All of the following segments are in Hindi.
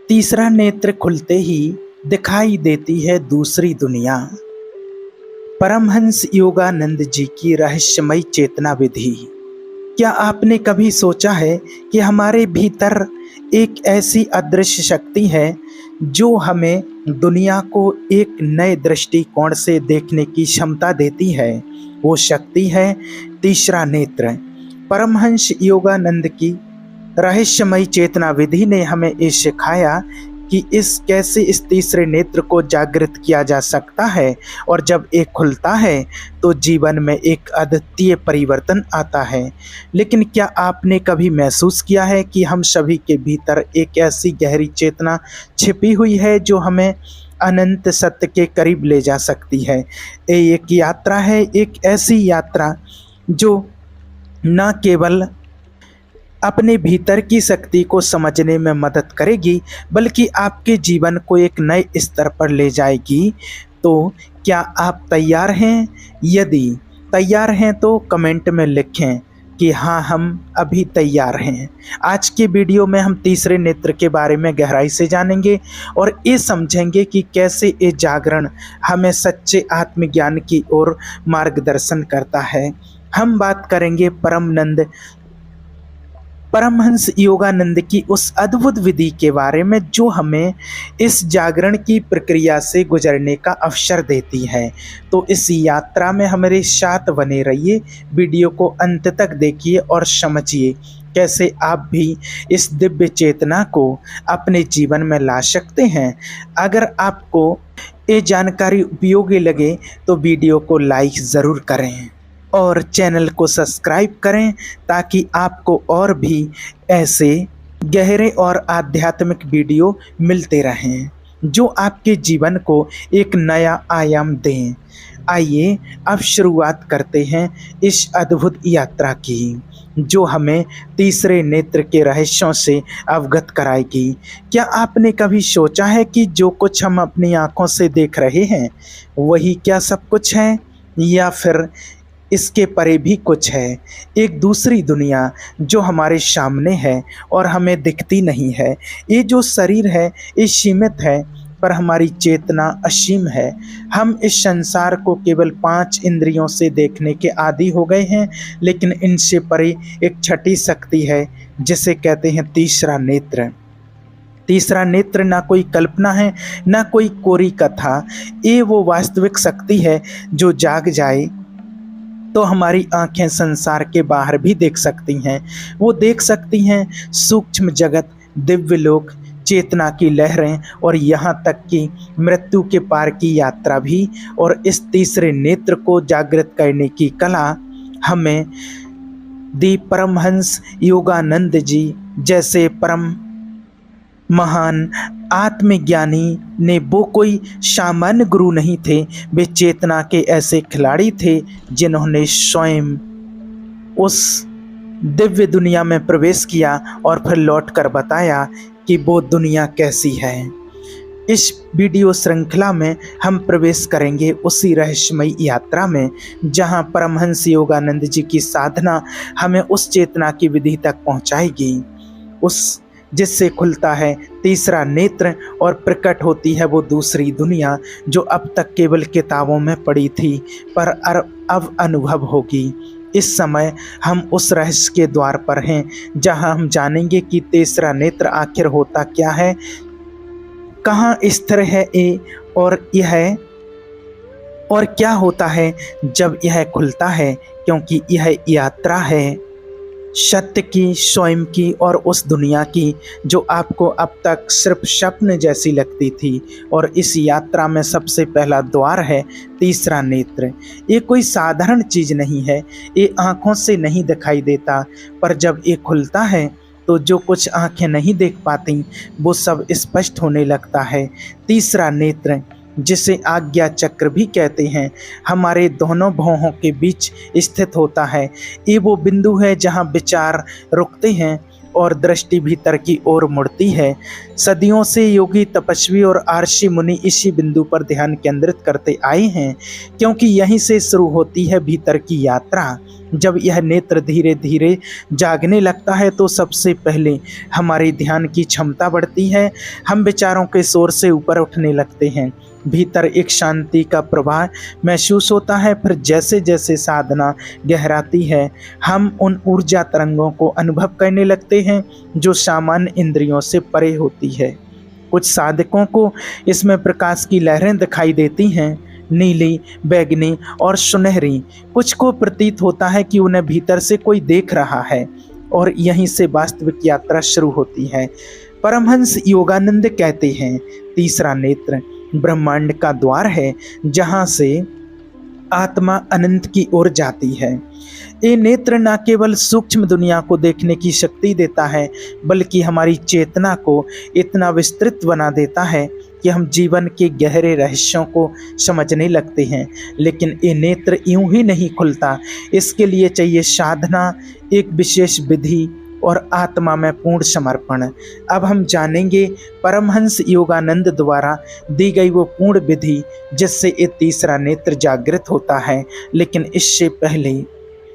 तीसरा नेत्र खुलते ही दिखाई देती है दूसरी दुनिया। परमहंस योगानंद जी की रहस्यमयी चेतना विधि। क्या आपने कभी सोचा है कि हमारे भीतर एक ऐसी अदृश्य शक्ति है जो हमें दुनिया को एक नए दृष्टिकोण से देखने की क्षमता देती है? वो शक्ति है तीसरा नेत्र। परमहंस योगानंद की रहस्यमयी चेतना विधि ने हमें ये सिखाया कि इस तीसरे नेत्र को जागृत किया जा सकता है, और जब एक खुलता है तो जीवन में एक अद्वितीय परिवर्तन आता है। लेकिन क्या आपने कभी महसूस किया है कि हम सभी के भीतर एक ऐसी गहरी चेतना छिपी हुई है जो हमें अनंत सत्य के करीब ले जा सकती है? ये एक यात्रा है, एक ऐसी यात्रा जो न केवल अपने भीतर की शक्ति को समझने में मदद करेगी बल्कि आपके जीवन को एक नए स्तर पर ले जाएगी। तो क्या आप तैयार हैं? यदि तैयार हैं तो कमेंट में लिखें कि हाँ, हम अभी तैयार हैं। आज के वीडियो में हम तीसरे नेत्र के बारे में गहराई से जानेंगे और ये समझेंगे कि कैसे ये जागरण हमें सच्चे आत्मज्ञान की ओर मार्गदर्शन करता है। हम बात करेंगे परमहंस योगानंद की उस अद्भुत विधि के बारे में जो हमें इस जागरण की प्रक्रिया से गुजरने का अवसर देती है। तो इस यात्रा में हमारे साथ बने रहिए, वीडियो को अंत तक देखिए और समझिए कैसे आप भी इस दिव्य चेतना को अपने जीवन में ला सकते हैं। अगर आपको ये जानकारी उपयोगी लगे तो वीडियो को लाइक ज़रूर करें और चैनल को सब्सक्राइब करें ताकि आपको और भी ऐसे गहरे और आध्यात्मिक वीडियो मिलते रहें जो आपके जीवन को एक नया आयाम दें। आइए अब शुरुआत करते हैं इस अद्भुत यात्रा की जो हमें तीसरे नेत्र के रहस्यों से अवगत कराएगी। क्या आपने कभी सोचा है कि जो कुछ हम अपनी आँखों से देख रहे हैं वही क्या सब कुछ है, या फिर इसके परे भी कुछ है? एक दूसरी दुनिया जो हमारे सामने है और हमें दिखती नहीं है। ये जो शरीर है ये सीमित है पर हमारी चेतना असीम है। हम इस संसार को केवल 5 इंद्रियों से देखने के आदी हो गए हैं, लेकिन इनसे परे एक छठी शक्ति है जिसे कहते हैं तीसरा नेत्र। तीसरा नेत्र ना कोई कल्पना है, ना कोई कोरी कथा। ये वो वास्तविक शक्ति है जो जाग जाए तो हमारी आंखें संसार के बाहर भी देख सकती हैं। वो देख सकती हैं सूक्ष्म जगत, दिव्य लोक, चेतना की लहरें और यहाँ तक कि मृत्यु के पार की यात्रा भी। और इस तीसरे नेत्र को जागृत करने की कला हमें दी परमहंस योगानंद जी जैसे परम महान आत्मज्ञानी ने। वो कोई सामान्य गुरु नहीं थे, वे चेतना के ऐसे खिलाड़ी थे जिन्होंने स्वयं उस दिव्य दुनिया में प्रवेश किया और फिर लौटकर बताया कि वो दुनिया कैसी है। इस वीडियो श्रृंखला में हम प्रवेश करेंगे उसी रहस्यमयी यात्रा में जहां परमहंस योगानंद जी की साधना हमें उस चेतना की विधि तक पहुंचाएगी, उस जिससे खुलता है तीसरा नेत्र और प्रकट होती है वो दूसरी दुनिया जो अब तक केवल किताबों में पड़ी थी पर अब अनुभव होगी। इस समय हम उस रहस्य के द्वार पर हैं जहां हम जानेंगे कि तीसरा नेत्र आखिर होता क्या है, कहाँ स्थिर है ये, और क्या होता है जब यह खुलता है, क्योंकि यह यात्रा है सत्य की, स्वयं की और उस दुनिया की जो आपको अब तक सिर्फ स्वप्न जैसी लगती थी। और इस यात्रा में सबसे पहला द्वार है तीसरा नेत्र। ये कोई साधारण चीज़ नहीं है, ये आँखों से नहीं दिखाई देता, पर जब ये खुलता है तो जो कुछ आँखें नहीं देख पाती वो सब स्पष्ट होने लगता है। तीसरा नेत्र, जिसे आज्ञा चक्र भी कहते हैं, हमारे दोनों भौहों के बीच स्थित होता है। ये वो बिंदु है जहाँ विचार रुकते हैं और दृष्टि भीतर की ओर मुड़ती है। सदियों से योगी, तपस्वी और आर्षि मुनि इसी बिंदु पर ध्यान केंद्रित करते आए हैं, क्योंकि यहीं से शुरू होती है भीतर की यात्रा। जब यह नेत्र धीरे धीरे जागने लगता है तो सबसे पहले हमारी ध्यान की क्षमता बढ़ती है। हम विचारों के शोर से ऊपर उठने लगते हैं। भीतर एक शांति का प्रवाह महसूस होता है। फिर जैसे जैसे साधना गहराती है, हम उन ऊर्जा तरंगों को अनुभव करने लगते हैं जो सामान्य इंद्रियों से परे होती है। कुछ साधकों को इसमें प्रकाश की लहरें दिखाई देती हैं, नीली, बैगनी और सुनहरी। कुछ को प्रतीत होता है कि उन्हें भीतर से कोई देख रहा है, और यहीं से वास्तविक यात्रा शुरू होती है। परमहंस योगानंद कहते हैं, तीसरा नेत्र ब्रह्मांड का द्वार है, जहां से आत्मा अनंत की ओर जाती है। ये नेत्र न केवल सूक्ष्म दुनिया को देखने की शक्ति देता है, बल्कि हमारी चेतना को इतना विस्तृत बना देता है कि हम जीवन के गहरे रहस्यों को समझने लगते हैं। लेकिन ये नेत्र यूं ही नहीं खुलता, इसके लिए चाहिए साधना, एक विशेष विधि और आत्मा में पूर्ण समर्पण। अब हम जानेंगे परमहंस योगानंद द्वारा दी गई वो पूर्ण विधि जिससे ये तीसरा नेत्र जागृत होता है। लेकिन इससे पहले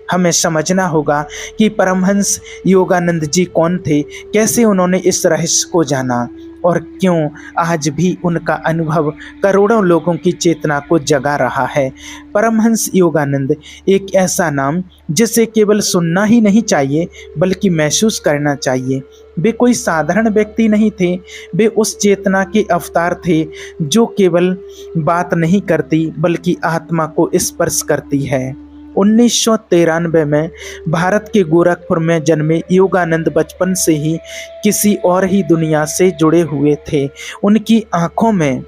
हमें समझना होगा कि परमहंस योगानंद जी कौन थे, कैसे उन्होंने इस रहस्य को जाना, और क्यों आज भी उनका अनुभव करोड़ों लोगों की चेतना को जगा रहा है। परमहंस योगानंद एक ऐसा नाम जिसे केवल सुनना ही नहीं चाहिए, बल्कि महसूस करना चाहिए। वे कोई साधारण व्यक्ति नहीं थे, वे उस चेतना के अवतार थे जो केवल बात नहीं करती, बल्कि आत्मा को स्पर्श करती है। 1993 में भारत के गोरखपुर में जन्मे योगानंद बचपन से ही किसी और ही दुनिया से जुड़े हुए थे। उनकी आंखों में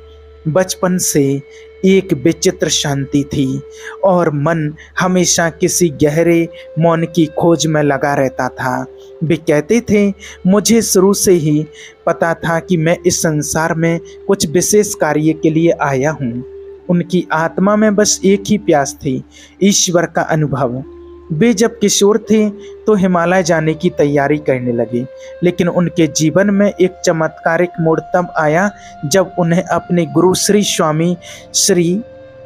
बचपन से एक विचित्र शांति थी और मन हमेशा किसी गहरे मौन की खोज में लगा रहता था। वे कहते थे, मुझे शुरू से ही पता था कि मैं इस संसार में कुछ विशेष कार्य के लिए आया हूँ। उनकी आत्मा में बस एक ही प्यास थी, ईश्वर का अनुभव। वे जब किशोर थे तो हिमालय जाने की तैयारी करने लगे, लेकिन उनके जीवन में एक चमत्कारिक मोड़ तब आया जब उन्हें अपने गुरु श्री स्वामी श्री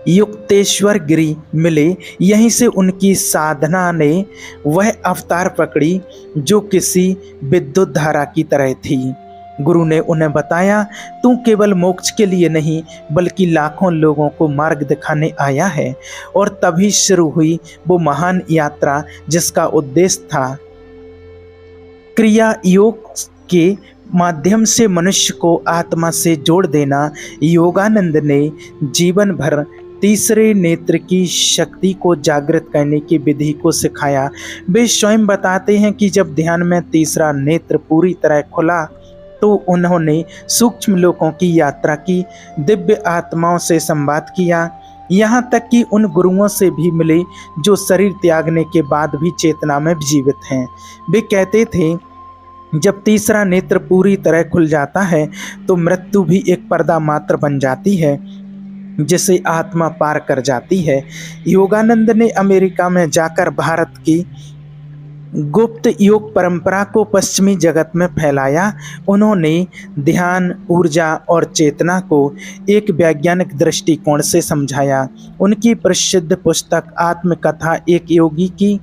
युक्तेश्वर गिरी मिले। यहीं से उनकी साधना ने वह अवतार पकड़ी जो किसी विद्युत धारा की तरह थी। गुरु ने उन्हें बताया, तू केवल मोक्ष के लिए नहीं बल्कि लाखों लोगों को मार्ग दिखाने आया है। और तभी शुरू हुई वो महान यात्रा जिसका उद्देश्य था क्रिया योग के माध्यम से मनुष्य को आत्मा से जोड़ देना। योगानंद ने जीवन भर तीसरे नेत्र की शक्ति को जागृत करने की विधि को सिखाया। वे स्वयं बताते हैं कि जब ध्यान में तीसरा नेत्र पूरी तरह खुला तो उन्होंने सूक्ष्म लोकों की यात्रा की, दिव्य आत्माओं से संवाद किया, यहाँ तक कि उन गुरुओं से भी मिले जो शरीर त्यागने के बाद भी चेतना में जीवित हैं। वे कहते थे, जब तीसरा नेत्र पूरी तरह खुल जाता है तो मृत्यु भी एक पर्दा मात्र बन जाती है जिसे आत्मा पार कर जाती है। योगानंद ने अमेरिका में जाकर भारत की गुप्त योग परंपरा को पश्चिमी जगत में फैलाया। उन्होंने ध्यान, ऊर्जा और चेतना को एक वैज्ञानिक दृष्टिकोण से समझाया। उनकी प्रसिद्ध पुस्तक आत्मकथा एक योगी की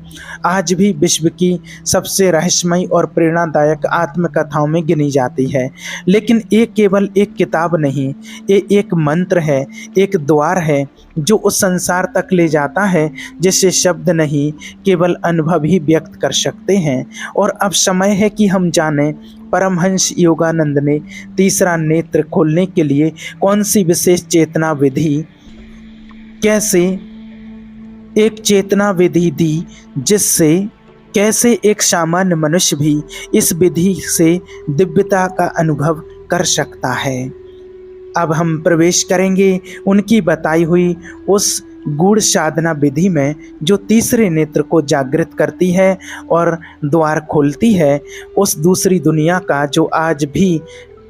आज भी विश्व की सबसे रहस्यमयी और प्रेरणादायक आत्मकथाओं में गिनी जाती है। लेकिन ये केवल एक किताब नहीं, ये एक मंत्र है, एक द्वार है जो उस संसार तक ले जाता है जिसे शब्द नहीं, केवल अनुभव ही व्यक्त कर सकते हैं। और अब समय है कि हम जानें परमहंस योगानंद ने तीसरा नेत्र खोलने के लिए कौन सी विशेष चेतना विधि, कैसे एक चेतना विधि दी, जिससे कैसे एक सामान्य मनुष्य भी इस विधि से दिव्यता का अनुभव कर सकता है। अब हम प्रवेश करेंगे उनकी बताई हुई उस गूढ़ साधना विधि में जो तीसरे नेत्र को जागृत करती है और द्वार खोलती है उस दूसरी दुनिया का जो आज भी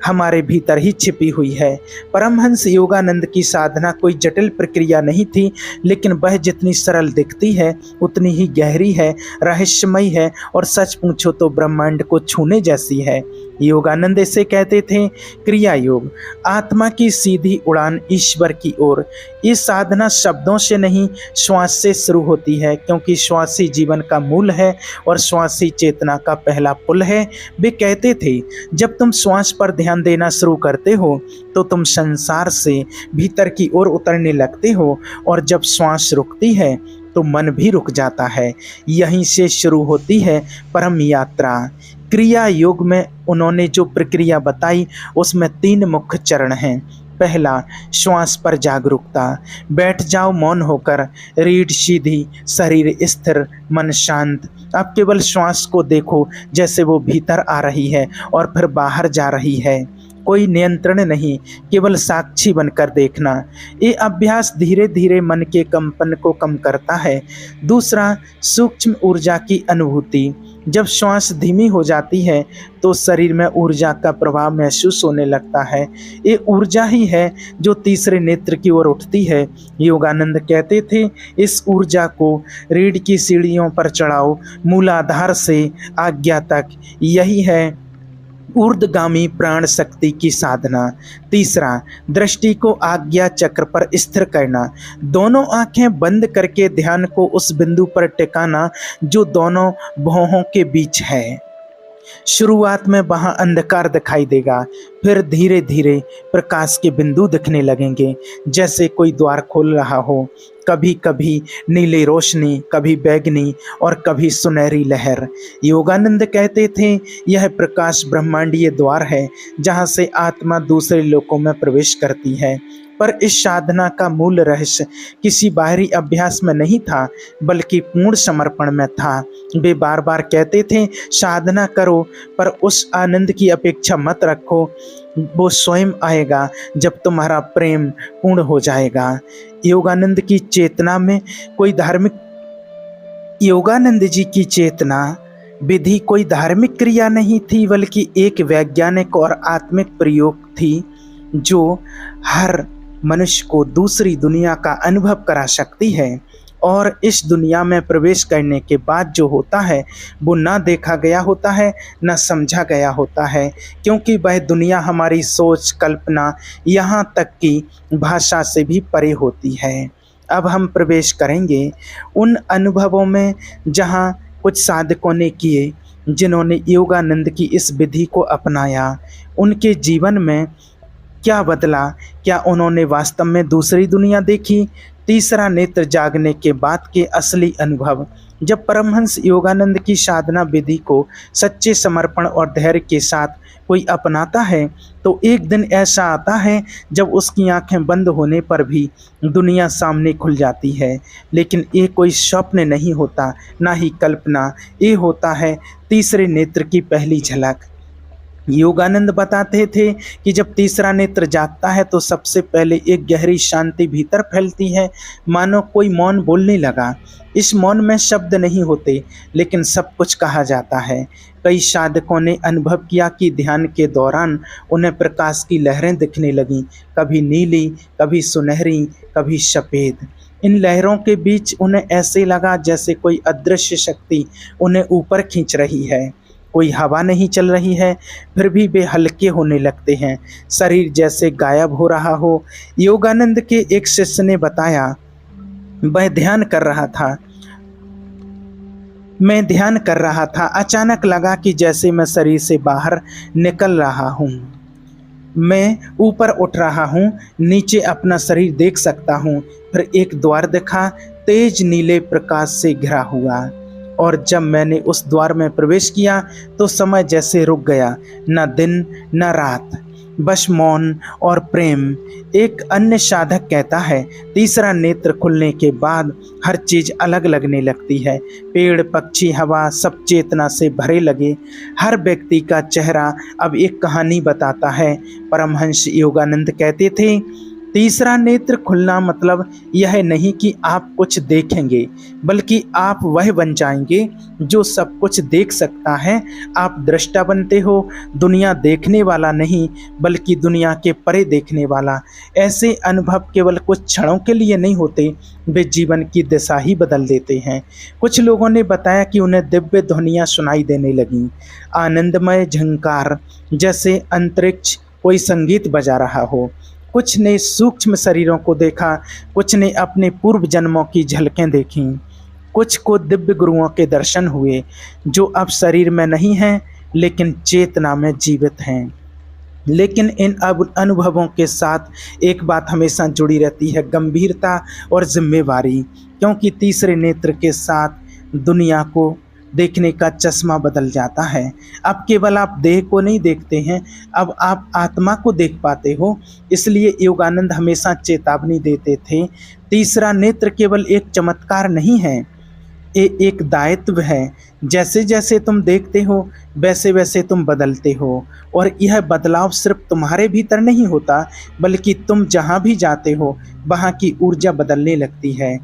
हमारे भीतर ही छिपी हुई है। परमहंस योगानंद की साधना कोई जटिल प्रक्रिया नहीं थी, लेकिन वह जितनी सरल दिखती है उतनी ही गहरी है, रहस्यमयी है और सच पूछो तो ब्रह्मांड को छूने जैसी है। योगानंद इसे कहते थे क्रिया योग, आत्मा की सीधी उड़ान ईश्वर की ओर। ये साधना शब्दों से नहीं, श्वास से शुरू होती है, क्योंकि श्वास ही जीवन का मूल है और श्वास ही चेतना का पहला पुल है। वे कहते थे जब तुम श्वास पर ध्यान देना शुरू करते हो तो तुम संसार से भीतर की ओर उतरने लगते हो, और जब श्वास रुकती है तो मन भी रुक जाता है। यहीं से शुरू होती है परम यात्रा। क्रिया योग में उन्होंने जो प्रक्रिया बताई उसमें 3 मुख्य चरण हैं। पहला, श्वास पर जागरूकता। बैठ जाओ मौन होकर, रीढ़ सीधी, शरीर स्थिर, मन शांत। अब केवल श्वास को देखो जैसे वो भीतर आ रही है और फिर बाहर जा रही है। कोई नियंत्रण नहीं, केवल साक्षी बनकर देखना। ये अभ्यास धीरे धीरे मन के कंपन को कम करता है। दूसरा, सूक्ष्म ऊर्जा की अनुभूति। जब श्वास धीमी हो जाती है तो शरीर में ऊर्जा का प्रभाव महसूस होने लगता है। ये ऊर्जा ही है जो तीसरे नेत्र की ओर उठती है। योगानंद कहते थे इस ऊर्जा को रीढ़ की सीढ़ियों पर चढ़ाओ, मूलाधार से आज्ञा तक। यही है ऊर्ध्वगामी प्राण शक्ति की साधना। तीसरा, दृष्टि को आज्ञा चक्र पर स्थिर करना। दोनों आंखें बंद करके ध्यान को उस बिंदु पर टिकाना जो दोनों भौहों के बीच है। शुरुआत में वहां अंधकार दिखाई देगा, फिर धीरे धीरे प्रकाश के बिंदु दिखने लगेंगे, जैसे कोई द्वार खोल रहा हो। कभी कभी नीली रोशनी, कभी बैगनी और कभी सुनहरी लहर। योगानंद कहते थे यह प्रकाश ब्रह्मांडीय द्वार है जहाँ से आत्मा दूसरे लोकों में प्रवेश करती है। पर इस साधना का मूल रहस्य किसी बाहरी अभ्यास में नहीं था, बल्कि पूर्ण समर्पण में था। वे बार बार कहते थे साधना करो, पर उस आनंद की अपेक्षा मत रखो, वो स्वयं आएगा जब तुम्हारा प्रेम पूर्ण हो जाएगा। योगानंद की चेतना में कोई धार्मिक योगानंद जी की चेतना विधि कोई धार्मिक क्रिया नहीं थी, बल्कि एक वैज्ञानिक और आत्मिक प्रयोग थी जो हर मनुष्य को दूसरी दुनिया का अनुभव करा सकती है। और इस दुनिया में प्रवेश करने के बाद जो होता है वो ना देखा गया होता है, ना समझा गया होता है, क्योंकि वह दुनिया हमारी सोच, कल्पना, यहाँ तक कि भाषा से भी परे होती है। अब हम प्रवेश करेंगे उन अनुभवों में जहाँ कुछ साधकों ने किए, जिन्होंने योगानंद की इस विधि को अपनाया। उनके जीवन में क्या बदला? क्या उन्होंने वास्तव में दूसरी दुनिया देखी? तीसरा नेत्र जागने के बाद के असली अनुभव। जब परमहंस योगानंद की साधना विधि को सच्चे समर्पण और धैर्य के साथ कोई अपनाता है तो एक दिन ऐसा आता है जब उसकी आंखें बंद होने पर भी दुनिया सामने खुल जाती है। लेकिन ये कोई स्वप्न नहीं होता, ना ही कल्पना। ये होता है तीसरे नेत्र की पहली झलक। योगानंद बताते थे कि जब तीसरा नेत्र जागता है तो सबसे पहले एक गहरी शांति भीतर फैलती है, मानो कोई मौन बोलने लगा। इस मौन में शब्द नहीं होते, लेकिन सब कुछ कहा जाता है। कई साधकों ने अनुभव किया कि ध्यान के दौरान उन्हें प्रकाश की लहरें दिखने लगीं, कभी नीली, कभी सुनहरी, कभी सफ़ेद। इन लहरों के बीच उन्हें ऐसे लगा जैसे कोई अदृश्य शक्ति उन्हें ऊपर खींच रही है। कोई हवा नहीं चल रही है, फिर भी वे हल्के होने लगते हैं, शरीर जैसे गायब हो रहा हो। योगानंद के एक शिष्य ने बताया, मैं ध्यान कर रहा था, अचानक लगा कि जैसे मैं शरीर से बाहर निकल रहा हूँ। मैं ऊपर उठ रहा हूँ, नीचे अपना शरीर देख सकता हूँ। फिर एक द्वार दिखा, तेज नीले प्रकाश से घिरा हुआ, और जब मैंने उस द्वार में प्रवेश किया तो समय जैसे रुक गया, न दिन न रात, बस मौन और प्रेम। एक अन्य साधक कहता है, तीसरा नेत्र खुलने के बाद हर चीज़ अलग लगने लगती है। पेड़, पक्षी, हवा सब चेतना से भरे लगे। हर व्यक्ति का चेहरा अब एक कहानी बताता है। परमहंस योगानंद कहते थे, तीसरा नेत्र खुलना मतलब यह नहीं कि आप कुछ देखेंगे, बल्कि आप वह बन जाएंगे जो सब कुछ देख सकता है। आप दृष्टा बनते हो, दुनिया देखने वाला नहीं बल्कि दुनिया के परे देखने वाला। ऐसे अनुभव केवल कुछ क्षणों के लिए नहीं होते, वे जीवन की दिशा ही बदल देते हैं। कुछ लोगों ने बताया कि उन्हें दिव्य ध्वनियाँ सुनाई देने लगीं, आनंदमय झंकार, जैसे अंतरिक्ष कोई संगीत बजा रहा हो। कुछ ने सूक्ष्म शरीरों को देखा, कुछ ने अपने पूर्व जन्मों की झलकें देखीं, कुछ को दिव्य गुरुओं के दर्शन हुए जो अब शरीर में नहीं हैं लेकिन चेतना में जीवित हैं। लेकिन इन अब अनुभवों के साथ एक बात हमेशा जुड़ी रहती है, गंभीरता और जिम्मेवारी, क्योंकि तीसरे नेत्र के साथ दुनिया को देखने का चश्मा बदल जाता है। अब केवल आप देह को नहीं देखते हैं, अब आप आत्मा को देख पाते हो। इसलिए योगानंद हमेशा चेतावनी देते थे, तीसरा नेत्र केवल एक चमत्कार नहीं है, ये एक दायित्व है। जैसे जैसे तुम देखते हो वैसे वैसे तुम बदलते हो, और यह बदलाव सिर्फ तुम्हारे भीतर नहीं होता, बल्कि तुम जहाँ भी जाते हो वहाँ की ऊर्जा बदलने लगती है।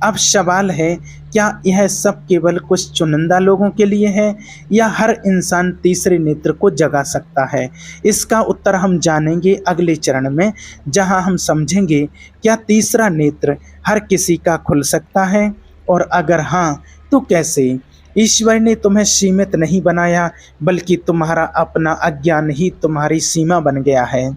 अब सवाल है, क्या यह सब केवल कुछ चुनिंदा लोगों के लिए है या हर इंसान तीसरे नेत्र को जगा सकता है? इसका उत्तर हम जानेंगे अगले चरण में, जहां हम समझेंगे क्या तीसरा नेत्र हर किसी का खुल सकता है, और अगर हाँ तो कैसे। ईश्वर ने तुम्हें सीमित नहीं बनाया, बल्कि तुम्हारा अपना अज्ञान ही तुम्हारी सीमा बन गया है।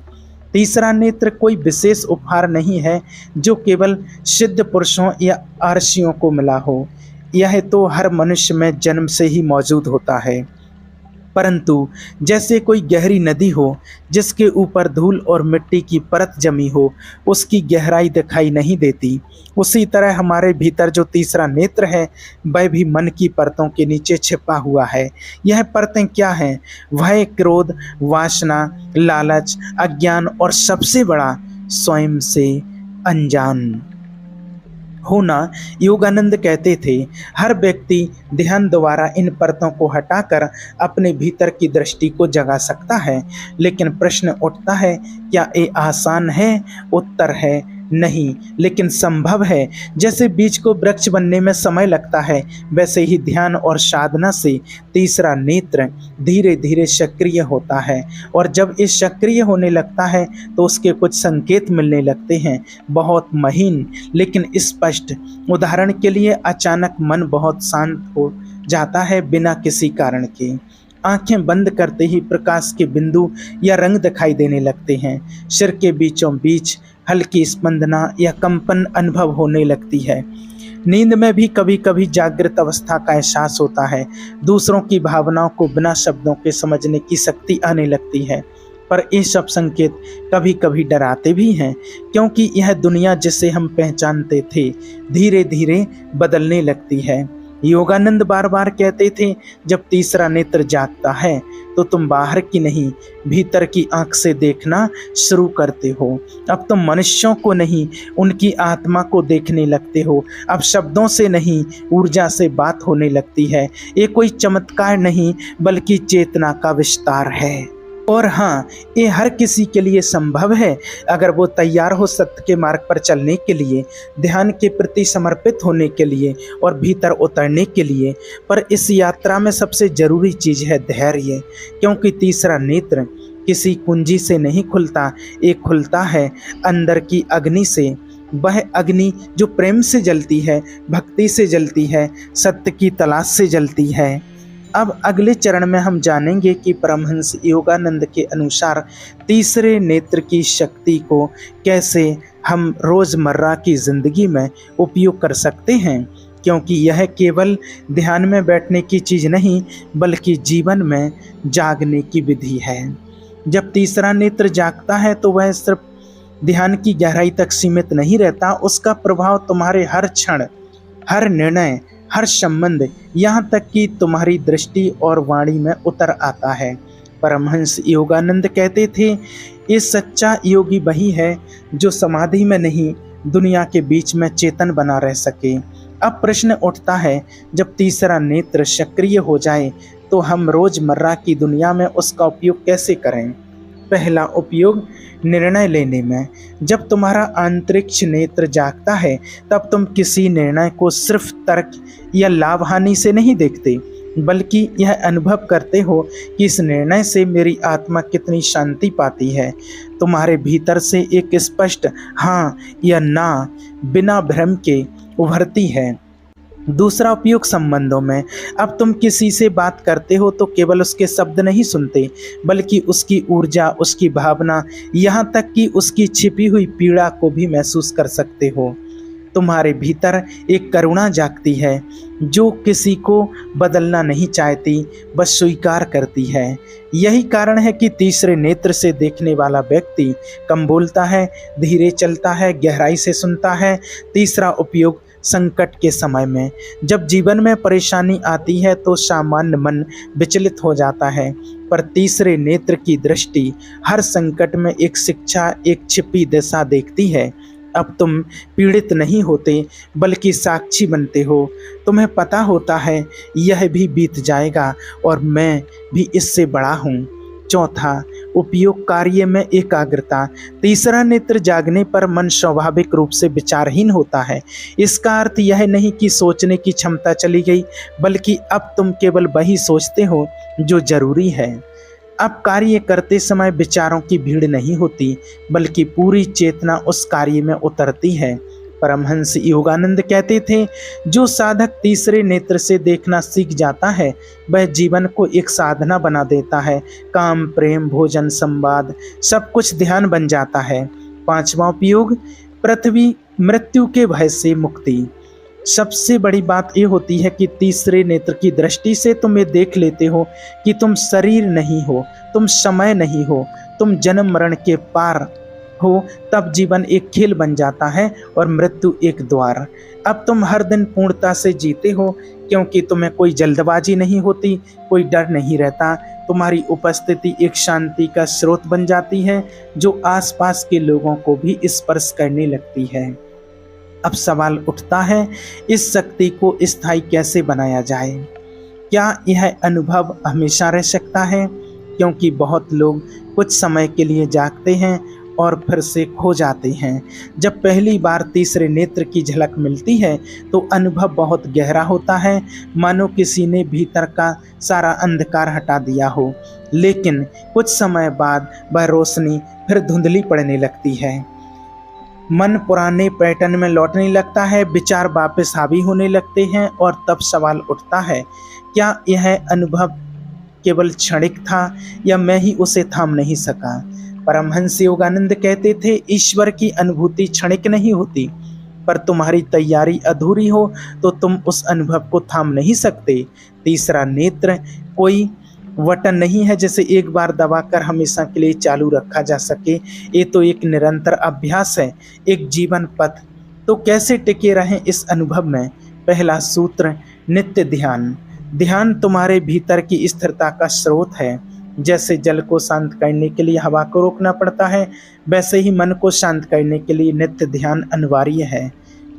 तीसरा नेत्र कोई विशेष उपहार नहीं है जो केवल सिद्ध पुरुषों या आर्षियों को मिला हो, यह तो हर मनुष्य में जन्म से ही मौजूद होता है। परंतु जैसे कोई गहरी नदी हो जिसके ऊपर धूल और मिट्टी की परत जमी हो, उसकी गहराई दिखाई नहीं देती, उसी तरह हमारे भीतर जो तीसरा नेत्र है वह भी मन की परतों के नीचे छिपा हुआ है। यह परतें क्या हैं? वह क्रोध, वासना, लालच, अज्ञान और सबसे बड़ा स्वयं से अनजान होना। योगानंद कहते थे, हर व्यक्ति ध्यान द्वारा इन परतों को हटाकर अपने भीतर की दृष्टि को जगा सकता है। लेकिन प्रश्न उठता है, क्या ये आसान है? उत्तर है नहीं, लेकिन संभव है। जैसे बीज को वृक्ष बनने में समय लगता है, वैसे ही ध्यान और साधना से तीसरा नेत्र धीरे धीरे सक्रिय होता है, और जब ये सक्रिय होने लगता है तो उसके कुछ संकेत मिलने लगते हैं, बहुत महीन लेकिन स्पष्ट। उदाहरण के लिए, अचानक मन बहुत शांत हो जाता है बिना किसी कारण के। आंखें बंद करते ही प्रकाश के बिंदु या रंग दिखाई देने लगते हैं। सिर के बीचों बीच हल्की स्पंदना या कंपन अनुभव होने लगती है। नींद में भी कभी कभी जागृत अवस्था का एहसास होता है। दूसरों की भावनाओं को बिना शब्दों के समझने की शक्ति आने लगती है। पर ये सब संकेत कभी कभी डराते भी हैं, क्योंकि यह दुनिया जिसे हम पहचानते थे धीरे धीरे बदलने लगती है। योगानंद बार बार कहते थे, जब तीसरा नेत्र जागता है तो तुम बाहर की नहीं भीतर की आंख से देखना शुरू करते हो। अब तुम मनुष्यों को नहीं उनकी आत्मा को देखने लगते हो। अब शब्दों से नहीं ऊर्जा से बात होने लगती है। ये कोई चमत्कार नहीं बल्कि चेतना का विस्तार है। और हाँ, ये हर किसी के लिए संभव है, अगर वो तैयार हो सत्य के मार्ग पर चलने के लिए, ध्यान के प्रति समर्पित होने के लिए और भीतर उतरने के लिए। पर इस यात्रा में सबसे जरूरी चीज़ है धैर्य, क्योंकि तीसरा नेत्र किसी कुंजी से नहीं खुलता, ये खुलता है अंदर की अग्नि से। वह अग्नि जो प्रेम से जलती है, भक्ति से जलती है, सत्य की तलाश से जलती है। अब अगले चरण में हम जानेंगे कि परमहंस योगानंद के अनुसार तीसरे नेत्र की शक्ति को कैसे हम रोज़मर्रा की ज़िंदगी में उपयोग कर सकते हैं, क्योंकि यह केवल ध्यान में बैठने की चीज़ नहीं बल्कि जीवन में जागने की विधि है। जब तीसरा नेत्र जागता है तो वह सिर्फ ध्यान की गहराई तक सीमित नहीं रहता, उसका प्रभाव तुम्हारे हर क्षण, हर निर्णय, हर संबंध, यहाँ तक कि तुम्हारी दृष्टि और वाणी में उतर आता है। परमहंस योगानंद कहते थे, ये सच्चा योगी वही है जो समाधि में नहीं दुनिया के बीच में चेतन बना रह सके। अब प्रश्न उठता है, जब तीसरा नेत्र सक्रिय हो जाए तो हम रोजमर्रा की दुनिया में उसका उपयोग कैसे करें? पहला उपयोग निर्णय लेने में। जब तुम्हारा अंतरिक्ष नेत्र जागता है तब तुम किसी निर्णय को सिर्फ तर्क या लाभ हानि से नहीं देखते, बल्कि यह अनुभव करते हो कि इस निर्णय से मेरी आत्मा कितनी शांति पाती है। तुम्हारे भीतर से एक स्पष्ट हाँ या ना बिना भ्रम के उभरती है। दूसरा उपयोग संबंधों में। अब तुम किसी से बात करते हो तो केवल उसके शब्द नहीं सुनते, बल्कि उसकी ऊर्जा, उसकी भावना, यहाँ तक कि उसकी छिपी हुई पीड़ा को भी महसूस कर सकते हो। तुम्हारे भीतर एक करुणा जागती है जो किसी को बदलना नहीं चाहती, बस स्वीकार करती है। यही कारण है कि तीसरे नेत्र से देखने वाला व्यक्ति कम बोलता है, धीरे चलता है, गहराई से सुनता है। तीसरा उपयोग संकट के समय में। जब जीवन में परेशानी आती है तो सामान्य मन विचलित हो जाता है, पर तीसरे नेत्र की दृष्टि हर संकट में एक शिक्षा, एक छिपी दिशा देखती है। अब तुम पीड़ित नहीं होते, बल्कि साक्षी बनते हो। तुम्हें पता होता है यह भी बीत जाएगा और मैं भी इससे बड़ा हूँ। चौथा उपयोग कार्य में एकाग्रता। तीसरा नेत्र जागने पर मन स्वाभाविक रूप से विचारहीन होता है। इसका अर्थ यह नहीं कि सोचने की क्षमता चली गई, बल्कि अब तुम केवल वही सोचते हो जो जरूरी है। अब कार्य करते समय विचारों की भीड़ नहीं होती, बल्कि पूरी चेतना उस कार्य में उतरती है। परमहंस योगानंद कहते थे, जो साधक तीसरे नेत्र से देखना सीख जाता है वह जीवन को एक साधना बना देता है। काम, प्रेम, भोजन, संवाद सब कुछ ध्यान बन जाता है। पांचवा उपयोग पृथ्वी मृत्यु के भय से मुक्ति। सबसे बड़ी बात यह होती है कि तीसरे नेत्र की दृष्टि से तुम ये देख लेते हो कि तुम शरीर नहीं हो, तुम समय नहीं हो, तुम जन्म मरण के पार हो। तब जीवन एक खेल बन जाता है और मृत्यु एक द्वार। अब तुम हर दिन पूर्णता से जीते हो, क्योंकि तुम्हें कोई जल्दबाजी नहीं होती, कोई डर नहीं रहता। तुम्हारी उपस्थिति एक शांति का स्रोत बन जाती है जो आसपास के लोगों को भी स्पर्श करने लगती है। अब सवाल उठता है, इस शक्ति को स्थायी कैसे बनाया जाए? क्या यह अनुभव हमेशा रह सकता है? क्योंकि बहुत लोग कुछ समय के लिए जागते हैं और फिर से खो जाते हैं। जब पहली बार तीसरे नेत्र की झलक मिलती है तो अनुभव बहुत गहरा होता है, मानो किसी ने भीतर का सारा अंधकार हटा दिया हो। लेकिन कुछ समय बाद वह रोशनी फिर धुंधली पड़ने लगती है। मन पुराने पैटर्न में लौटने लगता है, विचार वापस हावी होने लगते हैं और तब सवाल उठता है, क्या यह अनुभव केवल क्षणिक था या मैं ही उसे थाम नहीं सका? परमहंस योगानंद कहते थे, ईश्वर की अनुभूति क्षणिक नहीं होती, पर तुम्हारी तैयारी अधूरी हो तो तुम उस अनुभव को थाम नहीं सकते। तीसरा नेत्र कोई बटन नहीं है जिसे एक बार दबाकर हमेशा के लिए चालू रखा जा सके। ये तो एक निरंतर अभ्यास है, एक जीवन पथ। तो कैसे टिके रहें इस अनुभव में? पहला सूत्र, नित्य ध्यान। ध्यान तुम्हारे भीतर की स्थिरता का स्रोत है। जैसे जल को शांत करने के लिए हवा को रोकना पड़ता है, वैसे ही मन को शांत करने के लिए नित्य ध्यान अनिवार्य है।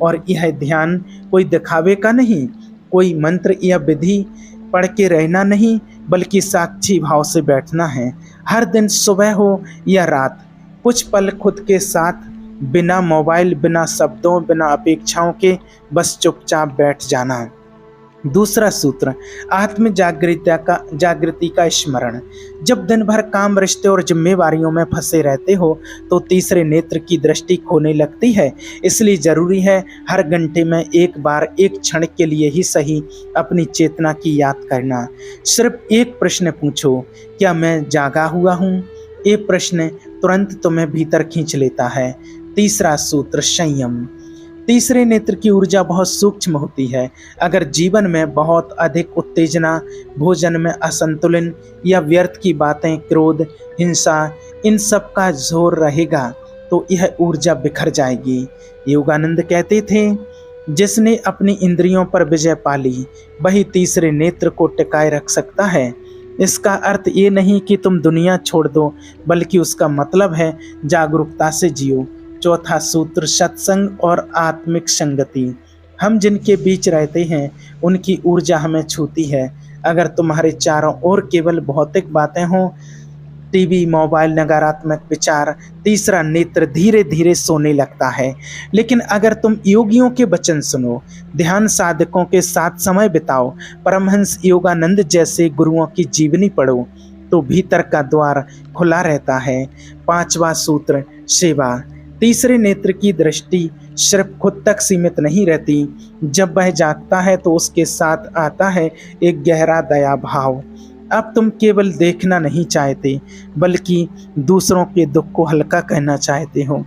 और यह ध्यान कोई दिखावे का नहीं, कोई मंत्र या विधि पढ़ के रहना नहीं, बल्कि साक्षी भाव से बैठना है। हर दिन सुबह हो या रात, कुछ पल खुद के साथ, बिना मोबाइल, बिना शब्दों, बिना अपेक्षाओं के, बस चुपचाप बैठ जाना। दूसरा सूत्र, आत्म जागृति का स्मरण। जब दिन भर काम, रिश्ते और जिम्मेवारियों में फंसे रहते हो तो तीसरे नेत्र की दृष्टि खोने लगती है। इसलिए जरूरी है हर घंटे में एक बार, एक क्षण के लिए ही सही, अपनी चेतना की याद करना। सिर्फ एक प्रश्न पूछो, क्या मैं जागा हुआ हूँ? ये प्रश्न तुरंत तुम्हें भीतर खींच लेता है। तीसरा सूत्र, संयम। तीसरे नेत्र की ऊर्जा बहुत सूक्ष्म होती है। अगर जीवन में बहुत अधिक उत्तेजना, भोजन में असंतुलन या व्यर्थ की बातें, क्रोध, हिंसा, इन सब का जोर रहेगा तो यह ऊर्जा बिखर जाएगी। योगानंद कहते थे, जिसने अपनी इंद्रियों पर विजय पा ली वही तीसरे नेत्र को टिकाए रख सकता है। इसका अर्थ ये नहीं कि तुम दुनिया छोड़ दो, बल्कि उसका मतलब है जागरूकता से जियो। चौथा सूत्र, सत्संग और आत्मिक संगति। हम जिनके बीच रहते हैं उनकी ऊर्जा हमें छूती है। अगर तुम्हारे चारों ओर केवल भौतिक बातें हों टीवी, मोबाइल, नकारात्मक विचार, तीसरा नेत्र धीरे धीरे सोने लगता है। लेकिन अगर तुम योगियों के वचन सुनो, ध्यान साधकों के साथ समय बिताओ, परमहंस योगानंद जैसे गुरुओं की जीवनी पढ़ो, तो भीतर का द्वार खुला रहता है। पांचवा सूत्र, सेवा। तीसरे नेत्र की दृष्टि सिर्फ खुद तक सीमित नहीं रहती। जब वह जागता है तो उसके साथ आता है एक गहरा दया भाव। अब तुम केवल देखना नहीं चाहते, बल्कि दूसरों के दुख को हल्का करना चाहते हो।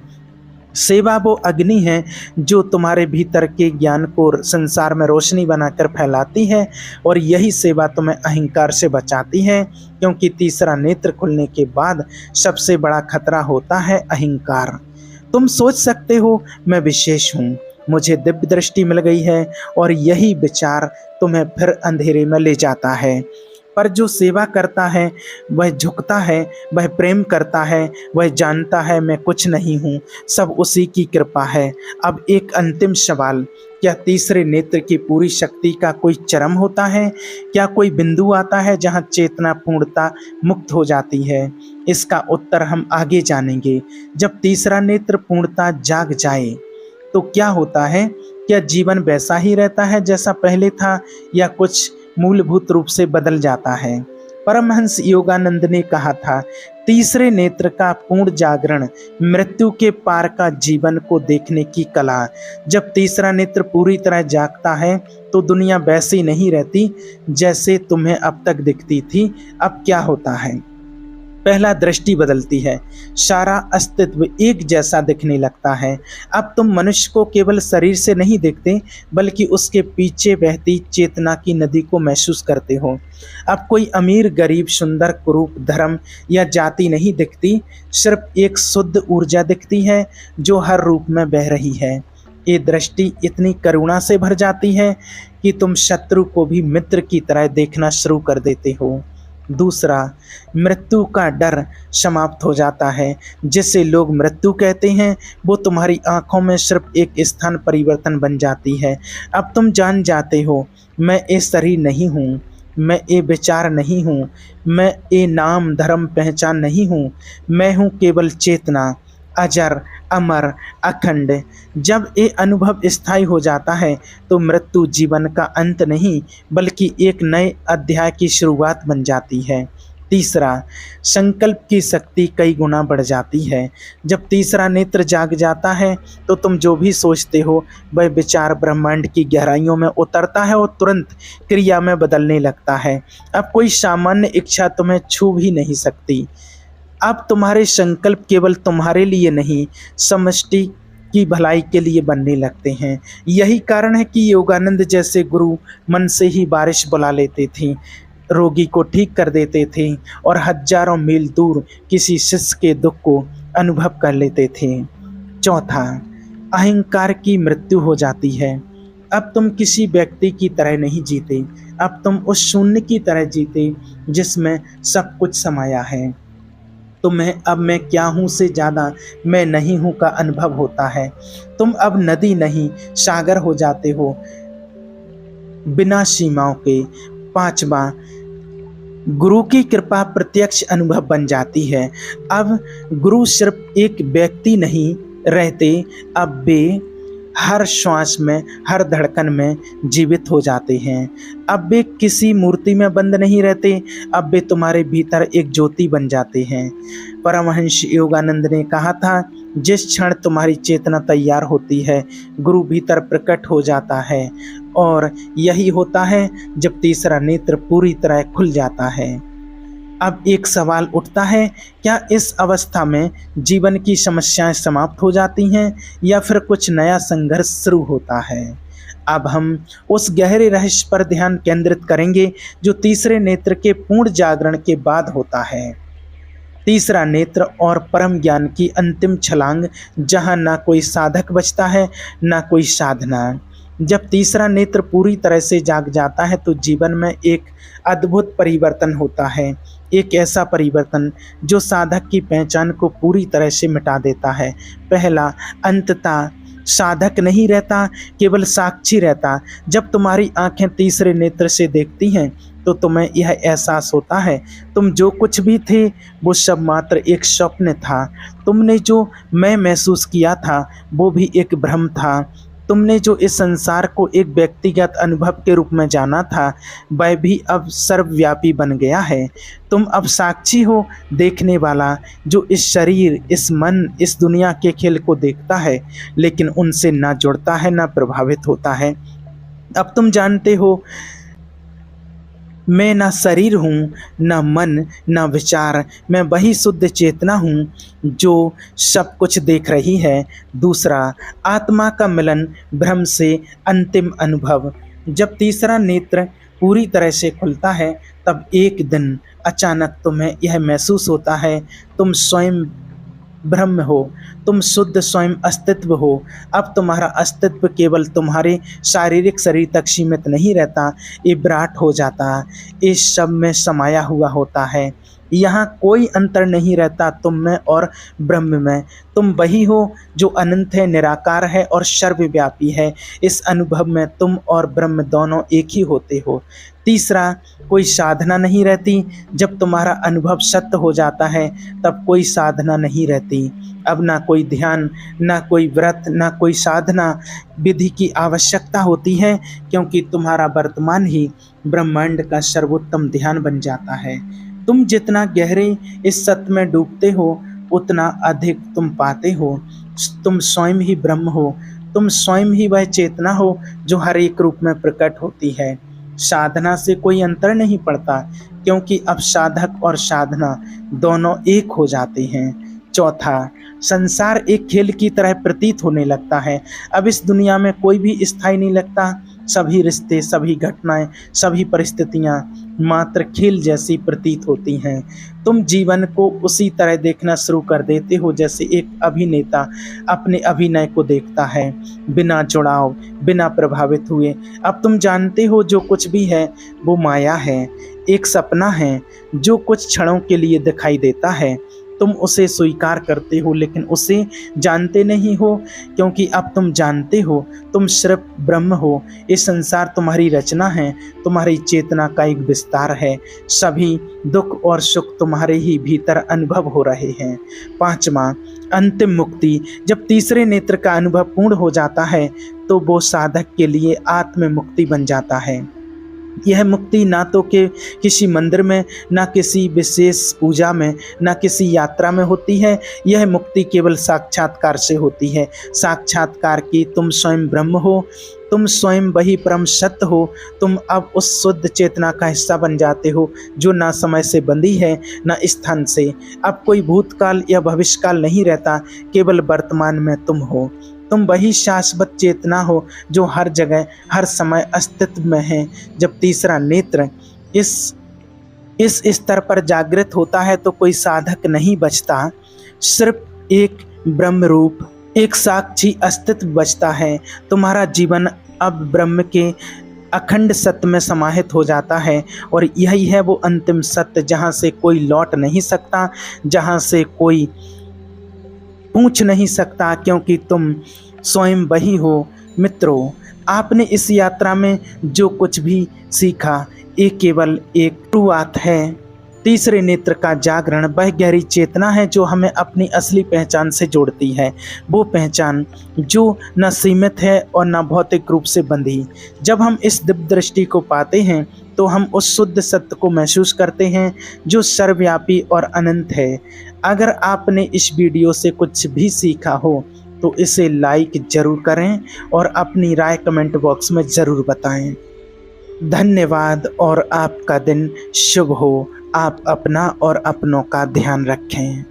सेवा वो अग्नि है जो तुम्हारे भीतर के ज्ञान को संसार में रोशनी बनाकर फैलाती है, और यही सेवा तुम्हें अहंकार से बचाती है, क्योंकि तीसरा नेत्र खुलने के बाद सबसे बड़ा खतरा होता है अहंकार। तुम सोच सकते हो मैं विशेष हूँ, मुझे दिव्य दृष्टि मिल गई है, और यही विचार तुम्हें फिर अंधेरे में ले जाता है। पर जो सेवा करता है वह झुकता है, वह प्रेम करता है, वह जानता है मैं कुछ नहीं हूँ, सब उसी की कृपा है। अब एक अंतिम सवाल, क्या तीसरे नेत्र की पूरी शक्ति का कोई चरम होता है? क्या कोई बिंदु आता है जहाँ चेतना पूर्णता मुक्त हो जाती है? इसका उत्तर हम आगे जानेंगे। जब तीसरा नेत्र पूर्णता जाग जाए तो क्या होता है? क्या जीवन वैसा ही रहता है जैसा पहले था, या कुछ मूलभूत रूप से बदल जाता है? परमहंस योगानंद ने कहा था, तीसरे नेत्र का पूर्ण जागरण मृत्यु के पार का जीवन को देखने की कला। जब तीसरा नेत्र पूरी तरह जागता है तो दुनिया वैसी नहीं रहती जैसे तुम्हें अब तक दिखती थी। अब क्या होता है? पहला, दृष्टि बदलती है, सारा अस्तित्व एक जैसा दिखने लगता है। अब तुम मनुष्य को केवल शरीर से नहीं देखते, बल्कि उसके पीछे बहती चेतना की नदी को महसूस करते हो। अब कोई अमीर, गरीब, सुंदर, कुरूप, धर्म या जाति नहीं दिखती, सिर्फ एक शुद्ध ऊर्जा दिखती है जो हर रूप में बह रही है। ये दृष्टि इतनी करुणा से भर जाती है कि तुम शत्रु को भी मित्र की तरह देखना शुरू कर देते हो। दूसरा, मृत्यु का डर समाप्त हो जाता है। जिसे लोग मृत्यु कहते हैं वो तुम्हारी आंखों में सिर्फ एक स्थान परिवर्तन बन जाती है। अब तुम जान जाते हो, मैं ये शरीर नहीं हूँ, मैं ये विचार नहीं हूँ, मैं ये नाम धर्म पहचान नहीं हूँ, मैं हूँ केवल चेतना, अजर, अमर, अखंड। जब ये अनुभव स्थायी हो जाता है तो मृत्यु जीवन का अंत नहीं, बल्कि एक नए अध्याय की शुरुआत बन जाती है। तीसरा, संकल्प की शक्ति कई गुना बढ़ जाती है। जब तीसरा नेत्र जाग जाता है तो तुम जो भी सोचते हो वह विचार ब्रह्मांड की गहराइयों में उतरता है और तुरंत क्रिया में बदलने लगता है। अब कोई सामान्य इच्छा तुम्हें छू भी नहीं सकती। अब तुम्हारे संकल्प केवल तुम्हारे लिए नहीं, समष्टि की भलाई के लिए बनने लगते हैं। यही कारण है कि योगानंद जैसे गुरु मन से ही बारिश बुला लेते थे, रोगी को ठीक कर देते थे, और हजारों मील दूर किसी शिष्य के दुख को अनुभव कर लेते थे। चौथा, अहंकार की मृत्यु हो जाती है। अब तुम किसी व्यक्ति की तरह नहीं जीते, अब तुम उस शून्य की तरह जीते जिसमें सब कुछ समाया है। तुम्हें अब मैं क्या हूँ से ज़्यादा मैं नहीं हूँ का अनुभव होता है। तुम अब नदी नहीं सागर हो जाते हो, बिना सीमाओं के। पांचवा, गुरु की कृपा प्रत्यक्ष अनुभव बन जाती है। अब गुरु सिर्फ एक व्यक्ति नहीं रहते, अब वे हर श्वास में, हर धड़कन में जीवित हो जाते हैं। अब वे किसी मूर्ति में बंद नहीं रहते, अब वे तुम्हारे भीतर एक ज्योति बन जाते हैं। परमहंस योगानंद ने कहा था, जिस क्षण तुम्हारी चेतना तैयार होती है, गुरु भीतर प्रकट हो जाता है, और यही होता है जब तीसरा नेत्र पूरी तरह खुल जाता है। अब एक सवाल उठता है, क्या इस अवस्था में जीवन की समस्याएं समाप्त हो जाती हैं, या फिर कुछ नया संघर्ष शुरू होता है? अब हम उस गहरे रहस्य पर ध्यान केंद्रित करेंगे जो तीसरे नेत्र के पूर्ण जागरण के बाद होता है। तीसरा नेत्र और परम ज्ञान की अंतिम छलांग, जहां ना कोई साधक बचता है, ना कोई साधना। जब तीसरा नेत्र पूरी तरह से जाग जाता है तो जीवन में एक अद्भुत परिवर्तन होता है। एक ऐसा परिवर्तन जो साधक की पहचान को पूरी तरह से मिटा देता है। पहला, अंततः साधक नहीं रहता, केवल साक्षी रहता। जब तुम्हारी आंखें तीसरे नेत्र से देखती हैं तो तुम्हें यह एहसास होता है तुम जो कुछ भी थे वो सब मात्र एक स्वप्न था। तुमने जो मैं महसूस किया था वो भी एक भ्रम था। तुमने जो इस संसार को एक व्यक्तिगत अनुभव के रूप में जाना था वह भी अब सर्वव्यापी बन गया है। तुम अब साक्षी हो, देखने वाला, जो इस शरीर, इस मन, इस दुनिया के खेल को देखता है लेकिन उनसे ना जुड़ता है ना प्रभावित होता है। अब तुम जानते हो मैं ना शरीर हूँ, ना मन, ना विचार, मैं वही शुद्ध चेतना हूँ जो सब कुछ देख रही है। दूसरा, आत्मा का मिलन, भ्रम से अंतिम अनुभव। जब तीसरा नेत्र पूरी तरह से खुलता है तब एक दिन अचानक तुम्हें यह महसूस होता है तुम स्वयं ब्रह्म हो, तुम शुद्ध स्वयं अस्तित्व हो। अब तुम्हारा अस्तित्व केवल तुम्हारे शारीरिक शरीर तक सीमित नहीं रहता, ये विराट हो जाता, इस सब में समाया हुआ होता है। यहाँ कोई अंतर नहीं रहता तुम में और ब्रह्म में। तुम वही हो जो अनंत है, निराकार है और सर्वव्यापी है। इस अनुभव में तुम और ब्रह्म दोनों एक ही होते हो। तीसरा, कोई साधना नहीं रहती। जब तुम्हारा अनुभव सत्य हो जाता है तब कोई साधना नहीं रहती। अब ना कोई ध्यान, ना कोई व्रत, ना कोई साधना विधि की आवश्यकता होती है, क्योंकि तुम्हारा वर्तमान ही ब्रह्मांड का सर्वोत्तम ध्यान बन जाता है। तुम जितना गहरे इस सत्य में डूबते हो उतना अधिक तुम पाते हो। तुम स्वयं ही ब्रह्म हो, तुम स्वयं ही वह चेतना हो जो हर एक रूप में प्रकट होती है। साधना से कोई अंतर नहीं पड़ता, क्योंकि अब साधक और साधना दोनों एक हो जाते हैं। चौथा, संसार एक खेल की तरह प्रतीत होने लगता है। अब इस दुनिया में कोई भी स्थायी नहीं लगता। सभी रिश्ते, सभी घटनाएं, सभी परिस्थितियां मात्र खेल जैसी प्रतीत होती हैं। तुम जीवन को उसी तरह देखना शुरू कर देते हो जैसे एक अभिनेता अपने अभिनय को देखता है, बिना जुड़ाव, बिना प्रभावित हुए। अब तुम जानते हो जो कुछ भी है वो माया है, एक सपना है जो कुछ क्षणों के लिए दिखाई देता है। तुम उसे स्वीकार करते हो लेकिन उसे जानते नहीं हो, क्योंकि अब तुम जानते हो तुम सिर्फ ब्रह्म हो। ये संसार तुम्हारी रचना है, तुम्हारी चेतना का एक विस्तार है। सभी दुख और सुख तुम्हारे ही भीतर अनुभव हो रहे हैं। पांचवा, अंतिम मुक्ति। जब तीसरे नेत्र का अनुभव पूर्ण हो जाता है तो वो साधक के लिए आत्म मुक्ति बन जाता है। यह मुक्ति ना तो के किसी मंदिर में, ना किसी विशेष पूजा में, ना किसी यात्रा में होती है। यह मुक्ति केवल साक्षात्कार से होती है। साक्षात्कार की तुम स्वयं ब्रह्म हो, तुम स्वयं वही परम सत्य हो। तुम अब उस शुद्ध चेतना का हिस्सा बन जाते हो जो ना समय से बंधी है ना स्थान से। अब कोई भूतकाल या भविष्यकाल नहीं रहता, केवल वर्तमान में तुम हो। तुम वही शाश्वत चेतना हो जो हर जगह हर समय अस्तित्व में है। जब तीसरा नेत्र इस स्तर पर जागृत होता है तो कोई साधक नहीं बचता, सिर्फ एक ब्रह्म रूप, एक साक्षी अस्तित्व बचता है। तुम्हारा जीवन अब ब्रह्म के अखंड सत्य में समाहित हो जाता है और यही है वो अंतिम सत्य जहाँ से कोई लौट नहीं सकता, जहाँ से कोई पूछ नहीं सकता, क्योंकि तुम स्वयं वही हो। मित्रों, आपने इस यात्रा में जो कुछ भी सीखा ये केवल एक शुरुआत है। तीसरे नेत्र का जागरण वह गहरी चेतना है जो हमें अपनी असली पहचान से जोड़ती है। वो पहचान जो न सीमित है और न भौतिक रूप से बंधी। जब हम इस दिव्य दृष्टि को पाते हैं तो हम उस शुद्ध सत्य को महसूस करते हैं जो सर्वव्यापी और अनंत है। अगर आपने इस वीडियो से कुछ भी सीखा हो तो इसे लाइक जरूर करें और अपनी राय कमेंट बॉक्स में ज़रूर बताएं। धन्यवाद और आपका दिन शुभ हो। आप अपना और अपनों का ध्यान रखें।